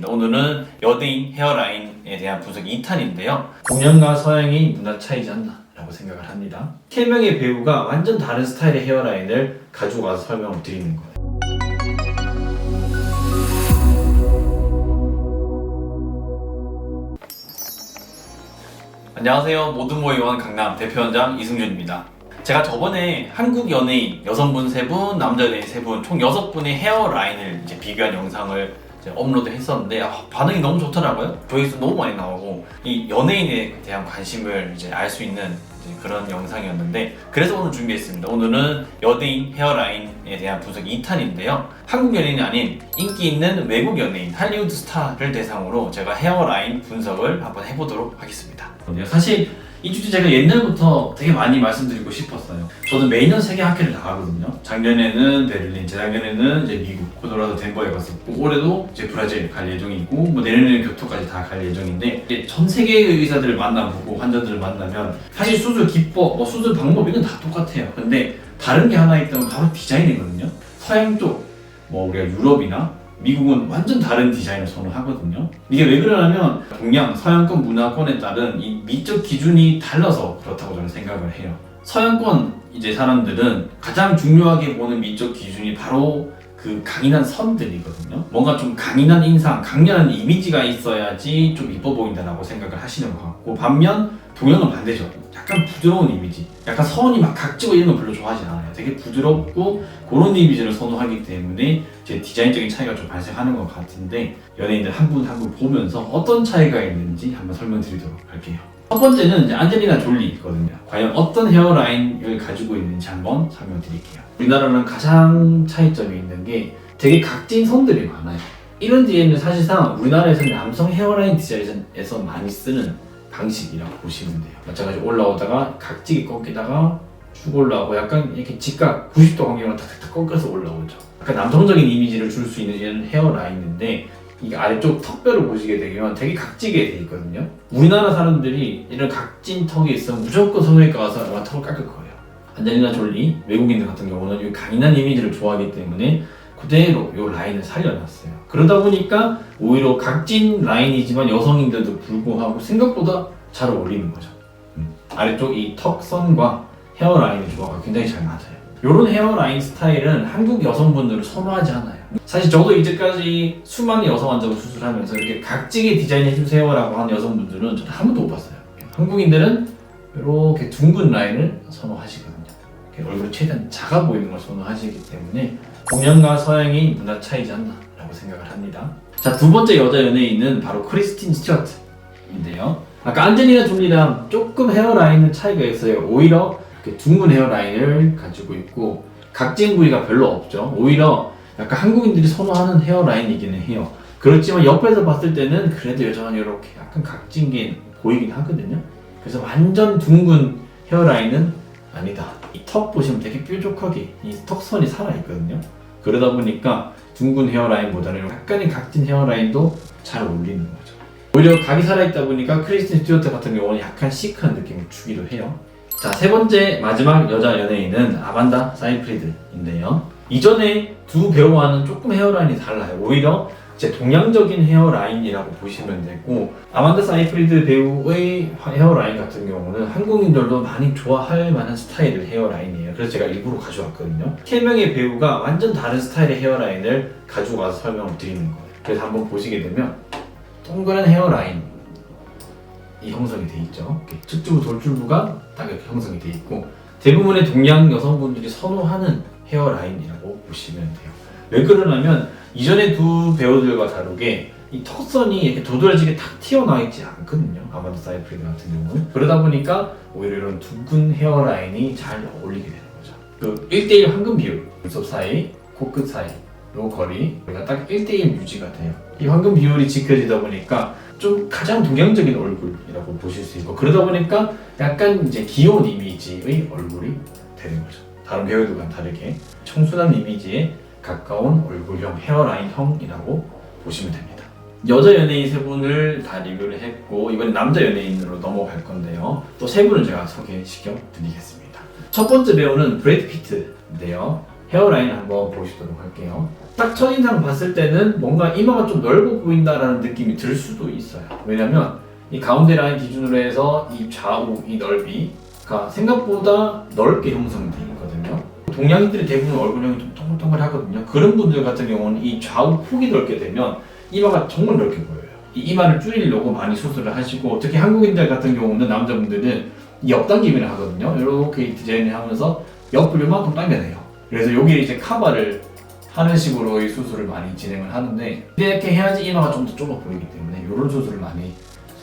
드리겠습니다. 오늘은 여대인 헤어라인에 대한 분석 2탄인데요. 동양과 서양의 문화 차이지 않나 라고 생각을 합니다. 3명의 배우가 완전 다른 스타일의 헤어라인을 가지고 와서 설명을 드리는 거예요. 안녕하세요. 모든 모의원 강남 대표원장 이승준입니다. 제가 저번에 한국 연예인 여성분 3분, 남자 연예인 3분, 총 6분의 헤어라인을 비교한 영상을 업로드 했었는데 반응이 너무 좋더라고요. 조회수 너무 많이 나오고 이 연예인에 대한 관심을 알 수 있는 그런 영상이었는데, 그래서 오늘 준비했습니다. 오늘은 여대인 헤어라인에 대한 분석 2탄인데요. 한국 연예인이 아닌 인기 있는 외국 연예인, 할리우드 스타를 대상으로 제가 헤어라인 분석을 한번 해보도록 하겠습니다. 사실 이 주제 제가 옛날부터 되게 많이 말씀드리고 싶었어요. 저는 매년 세계 학회를 나가거든요. 작년에는 베를린, 재작년에는 미국, 코로라도 덴버에 갔었고, 올해도 브라질 갈 예정이고, 내년에는 교토까지 다 갈 예정인데, 전 세계의 의사들을 만나보고 환자들을 만나면 사실 수술 기법, 수술 방법 이건 다 똑같아요. 근데 다른 게 하나 있다면 바로 디자인이거든요. 서양 쪽, 우리가 유럽이나 미국은 완전 다른 디자인을 선호하거든요. 이게 왜 그러냐면 동양, 서양권 문화권에 따른 이 미적 기준이 달라서 그렇다고 저는 생각을 해요. 서양권 사람들은 가장 중요하게 보는 미적 기준이 바로 그 강인한 선들이거든요. 뭔가 좀 강인한 인상, 강렬한 이미지가 있어야지 좀 이뻐 보인다라고 생각을 하시는 것 같고, 반면 동양은 반대죠. 약간 부드러운 이미지, 약간 선이 막 각지고 이런 거 별로 좋아하지 않아요. 되게 부드럽고 그런 이미지를 선호하기 때문에 디자인적인 차이가 좀 발생하는 것 같은데, 연예인들 한 분 한 분 보면서 어떤 차이가 있는지 한번 설명드리도록 할게요. 첫 번째는 안젤리나 졸리거든요. 과연 어떤 헤어라인을 가지고 있는지 한번 설명드릴게요. 우리나라는 가장 차이점이 있는 게 되게 각진 선들이 많아요. 이런 디자인은 사실상 우리나라에서는 남성 헤어라인 디자인에서 많이 쓰는 방식이라고 보시면 돼요. 마찬가지로 올라오다가 각지게 꺾이다가 쭉 올라오고, 약간 이렇게 직각 90도 간격으로 탁탁탁 꺾여서 올라오죠. 약간 남성적인 이미지를 줄 수 있는 이런 헤어라인인데, 이게 아래쪽 턱뼈를 보시게 되면 되게 각지게 돼 있거든요. 우리나라 사람들이 이런 각진 턱이 있으면 무조건 성형외과 가서 아마 턱을 깎을 거예요. 안젤리나 졸리, 외국인들 같은 경우는 이 강인한 이미지를 좋아하기 때문에 그대로 이 라인을 살려놨어요. 그러다 보니까 오히려 각진 라인이지만 여성인데도 불구하고 생각보다 잘 어울리는 거죠. 아래쪽 이 턱선과 헤어라인의 조화가 굉장히 잘 맞아요. 이런 헤어라인 스타일은 한국 여성분들을 선호하지 않아요. 사실 저도 이제까지 수많은 여성 환자를 수술하면서 이렇게 각지게 디자인해주세요라고 하는 여성분들은 저는 한 번도 못 봤어요. 한국인들은 이렇게 둥근 라인을 선호하시거든요. 얼굴이 최대한 작아 보이는 걸 선호하시기 때문에 동양과 서양의 문화 차이지 않나 라고 생각을 합니다. 자, 두 번째 여자 연예인은 바로 크리스틴 스튜어트인데요. 아까 안젤리나 졸리랑 조금 헤어라인은 차이가 있어요. 오히려 이렇게 둥근 헤어라인을 가지고 있고 각진 부위가 별로 없죠. 오히려 약간 한국인들이 선호하는 헤어라인이기는 해요. 그렇지만 옆에서 봤을 때는 그래도 여전히 이렇게 약간 각진 게 보이긴 하거든요. 그래서 완전 둥근 헤어라인은 아니다. 이 턱 보시면 되게 뾰족하게 이 턱선이 살아있거든요. 그러다 보니까 둥근 헤어라인보다는 약간의 각진 헤어라인도 잘 어울리는 거죠. 오히려 각이 살아있다 보니까 크리스틴 스튜어트 같은 경우는 약간 시크한 느낌을 주기도 해요. 자, 세 번째 마지막 여자 연예인은 아만다 사이프리드인데요. 이전에 두 배우와는 조금 헤어라인이 달라요. 오히려 동양적인 헤어라인이라고 보시면 되고, 아만다 사이프리드 배우의 헤어라인 같은 경우는 한국인들도 많이 좋아할 만한 스타일의 헤어라인이에요. 그래서 제가 일부러 가져왔거든요. 3명의 배우가 완전 다른 스타일의 헤어라인을 가지고 와서 설명을 드리는 거예요. 그래서 한번 보시게 되면 동그란 헤어라인 이 형성이 돼 있죠. 측주부 돌줄부가 딱 이렇게 형성이 돼 있고, 대부분의 동양 여성분들이 선호하는 헤어라인이라고 보시면 돼요. 왜 그러냐면 이전의 두 배우들과 다르게 이 턱선이 이렇게 도드라지게 탁 튀어나와 있지 않거든요. 아만다 사이프리드 같은 경우는. 그러다 보니까 오히려 이런 둥근 헤어라인이 잘 어울리게 되는 거죠. 그 1대1 황금 비율, 눈썹 사이, 코끝 사이 요 거리가 딱 1대1 유지가 돼요. 이 황금 비율이 지켜지다 보니까 좀 가장 동양적인 얼굴이라고 보실 수 있고, 그러다 보니까 약간 귀여운 이미지의 얼굴이 되는 거죠. 다른 배우들과는 다르게 청순한 이미지에 가까운 얼굴형, 헤어라인형이라고 보시면 됩니다. 여자 연예인 3분을 다 리뷰를 했고, 이번엔 남자 연예인으로 넘어갈 건데요. 또 3분을 제가 소개시켜 드리겠습니다. 첫 번째 배우는 브래드 피트인데요. 헤어라인 한번 보시도록 할게요. 딱 첫인상 봤을 때는 뭔가 이마가 좀 넓어 보인다라는 느낌이 들 수도 있어요. 왜냐면 이 가운데 라인 기준으로 해서 이 좌우 이 넓이가 생각보다 넓게 형성되어 있거든요. 동양인들이 대부분 얼굴형이 좀 동글동글하거든요. 그런 분들 같은 경우는 이 좌우 폭이 넓게 되면 이마가 정말 넓게 보여요. 이 이마를 줄이려고 많이 수술을 하시고, 특히 한국인들 같은 경우는 남자분들은 이 옆당김을 하거든요. 이렇게 디자인을 하면서 옆을 요만큼 당겨내요. 그래서 여기에 이제 카바를 하는 식으로 이 수술을 많이 진행을 하는데, 이렇게 해야지 이마가 좀 더 좁아 보이기 때문에 이런 수술을 많이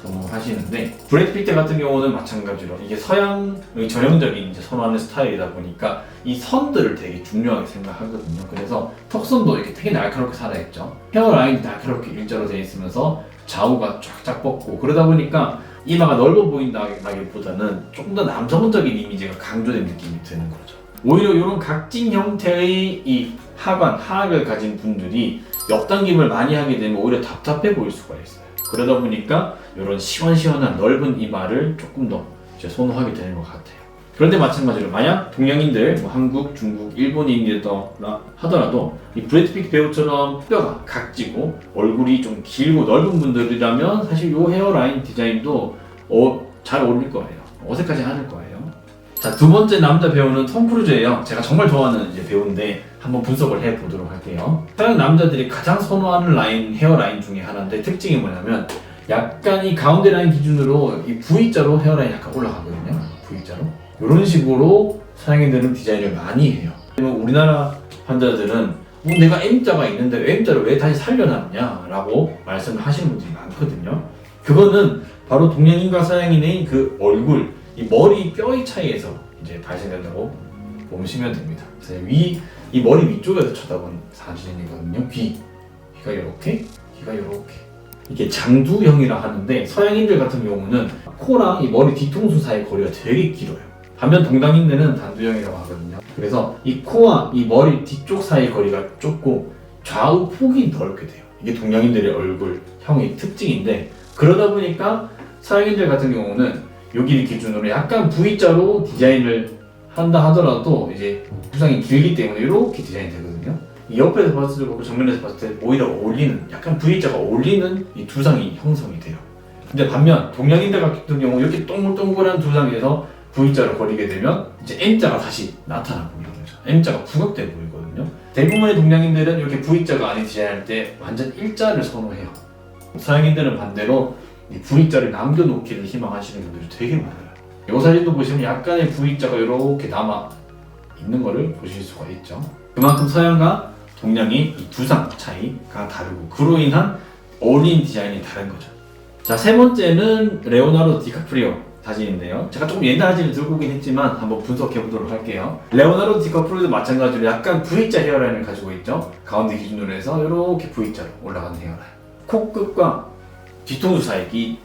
선호하시는데, 브래드 피트 같은 경우는 마찬가지로 이게 서양의 전형적인 이제 선호하는 스타일이다 보니까 이 선들을 되게 중요하게 생각하거든요. 그래서 턱선도 이렇게 되게 날카롭게 살아있죠. 헤어라인이 날카롭게 일자로 되어 있으면서 좌우가 쫙쫙 뻗고, 그러다 보니까 이마가 넓어 보인다기보다는 조금 더 남성적인 이미지가 강조된 느낌이 드는 거죠. 오히려 이런 각진 형태의 이 하관, 하악을 가진 분들이 옆당김을 많이 하게 되면 오히려 답답해 보일 수가 있어요. 그러다 보니까 이런 시원시원한 넓은 이마를 조금 더 이제 선호하게 되는 것 같아요. 그런데 마찬가지로 만약 동양인들, 뭐 한국, 중국, 일본인이더라 하더라도 이 브래드 피트 배우처럼 뼈가 각지고 얼굴이 좀 길고 넓은 분들이라면 사실 이 헤어라인 디자인도 잘 어울릴 거예요. 어색하지 않을 거예요. 자, 두 번째 남자 배우는 톰 크루즈예요. 제가 정말 좋아하는 이제 배우인데 한번 분석을 해보도록 할게요. 서양 남자들이 가장 선호하는 라인, 헤어라인 중에 하나인데, 특징이 뭐냐면 약간 이 가운데 라인 기준으로 이 V자로 헤어라인이 약간 올라가거든요. V자로. 이런 식으로 서양인들은 디자인을 많이 해요. 우리나라 환자들은 내가 M자가 있는데 M자를 왜 다시 살려놨냐 라고 말씀을 하시는 분들이 많거든요. 그거는 바로 동양인과 서양인의 그 얼굴, 이 머리 뼈의 차이에서 이제 발생된다고 보시면 됩니다. 그래서 이 머리 위쪽에서 쳐다본 사진이거든요. 귀가 이렇게, 귀가 이렇게. 이게 장두형이라 하는데, 서양인들 같은 경우는 코랑 이 머리 뒤통수 사이 거리가 되게 길어요. 반면 동양인들은 단두형이라고 하거든요. 그래서 이 코와 이 머리 뒤쪽 사이 거리가 좁고 좌우 폭이 넓게 돼요. 이게 동양인들의 얼굴형의 특징인데, 그러다 보니까 서양인들 같은 경우는 여기를 기준으로 약간 V자로 디자인을 한다 하더라도 이제 두상이 길기 때문에 이렇게 디자인이 되거든요. 이 옆에서 봤을 때, 정면에서 봤을 때 오히려 어울리는, 약간 V자가 어울리는 이 두상이 형성이 돼요. 근데 반면 동양인들 같은 경우 이렇게 동글동글한 두상에서 V자로 거리게 되면 이제 M자가 다시 나타나 보이는 거죠. M자가 부각돼 보이거든요. 대부분의 동양인들은 이렇게 V자가 아닌 디자인할 때 완전 일자를 선호해요. 서양인들은 반대로 이 V자를 남겨놓기를 희망하시는 분들이 되게 많아요. 이 사진도 보시면 약간의 V자가 이렇게 남아 있는 것을 보실 수가 있죠. 그만큼 서양과 동양의 이 두상 차이가 다르고, 그로 인한 어울리는 디자인이 다른 거죠. 자, 세 번째는 레오나르도 디카프리오 사진인데요. 제가 조금 옛날 사진을 들고 오긴 했지만 한번 분석해 보도록 할게요. 레오나르도 디카프리오도 마찬가지로 약간 V자 헤어라인을 가지고 있죠. 가운데 기준으로 해서 이렇게 V자로 올라가는 헤어라인. 코끝과 뒤통수 사이, 이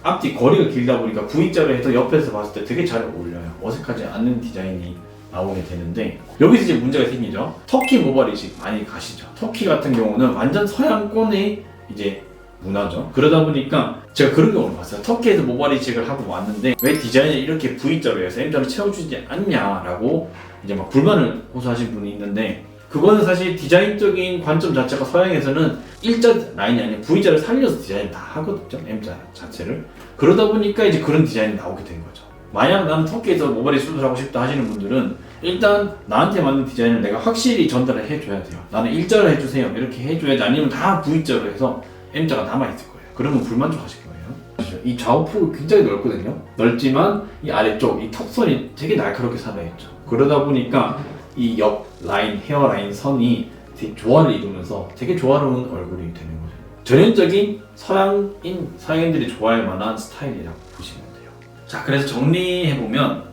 앞뒤 거리가 길다 보니까 V자로 해서 옆에서 봤을 때 되게 잘 어울려요. 어색하지 않는 디자인이 나오게 되는데, 여기서 이제 문제가 생기죠. 터키 모발이식 많이 가시죠. 터키 같은 경우는 완전 서양권의 이제 문화죠. 그러다 보니까 제가 그런 경우를 봤어요. 터키에서 모발이식을 하고 왔는데 왜 디자인을 이렇게 V자로 해서 M자로 채워주지 않냐라고 이제 막 불만을 호소하신 분이 있는데, 그거는 사실 디자인적인 관점 자체가 서양에서는 일자 라인이 아니라 V자를 살려서 디자인을 다 하거든요. M자 자체를. 그러다 보니까 이제 그런 디자인이 나오게 된 거죠. 만약 나는 터키에서 모발이 수술하고 싶다 하시는 분들은 일단 나한테 맞는 디자인을 내가 확실히 전달을 해줘야 돼요. 나는 일자로 해주세요. 이렇게 해줘야지. 아니면 다 V자로 해서 M자가 남아있을 거예요. 그러면 불만족하실 거예요. 이 좌우폭이 굉장히 넓거든요. 넓지만 이 아래쪽, 이 턱선이 되게 날카롭게 살아있죠. 그러다 보니까 이 옆 라인, 헤어라인 선이 되게 조화를 이루면서 되게 조화로운 얼굴이 되는 거죠. 전형적인 서양인들이 좋아할 만한 스타일이라고 보시면 돼요. 자, 그래서 정리해보면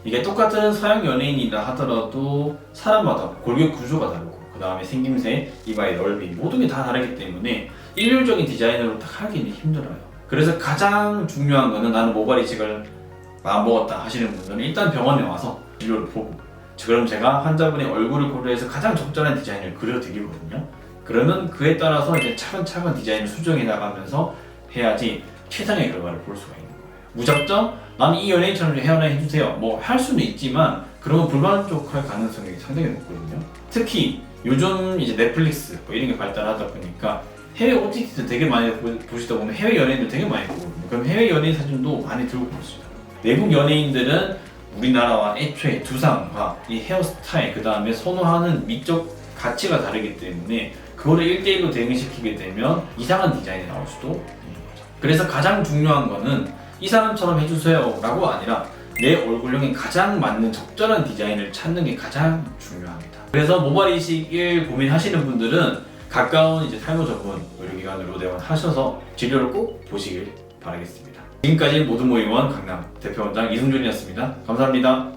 이게 똑같은 서양 연예인이라 하더라도 사람마다 골격 구조가 다르고, 그 다음에 생김새, 이마의 넓이 모든 게 다 다르기 때문에 일률적인 디자인으로 딱 하기는 힘들어요. 그래서 가장 중요한 거는 나는 모발 이식을 마음먹었다 하시는 분들은 일단 병원에 와서 진료를 보고, 그럼 제가 환자분의 얼굴을 고려해서 가장 적절한 디자인을 그려드리거든요. 그러면 그에 따라서 이제 차근차근 디자인을 수정해 나가면서 해야지 최상의 결과를 볼 수가 있는 거예요. 무작정 나는 이 연예인처럼 헤어라인 해주세요 뭐 할 수는 있지만 그러면 불만족할 가능성이 상당히 높거든요. 특히 요즘 이제 넷플릭스 뭐 이런 게 발달하다 보니까 해외 OTT도 되게 많이 보시다 보면 해외 연예인들 되게 많이 보거든요. 그럼 해외 연예인 사진도 많이 들고 보시죠. 외국 연예인들은 우리나라와 애초에 두상과 이 헤어스타일 그 다음에 선호하는 미적 가치가 다르기 때문에 그거를 1대1로 대응시키게 되면 이상한 디자인이 나올 수도 있는 거죠. 그래서 가장 중요한 거는 이 사람처럼 해주세요 라고 아니라 내 얼굴형에 가장 맞는 적절한 디자인을 찾는 게 가장 중요합니다. 그래서 모발 이식을 고민하시는 분들은 가까운 이제 탈모 전문 의료기관으로 내원하셔서 진료를 꼭 보시길 바라겠습니다. 지금까지 모든 모임원 강남 대표원장 이승준이었습니다. 감사합니다.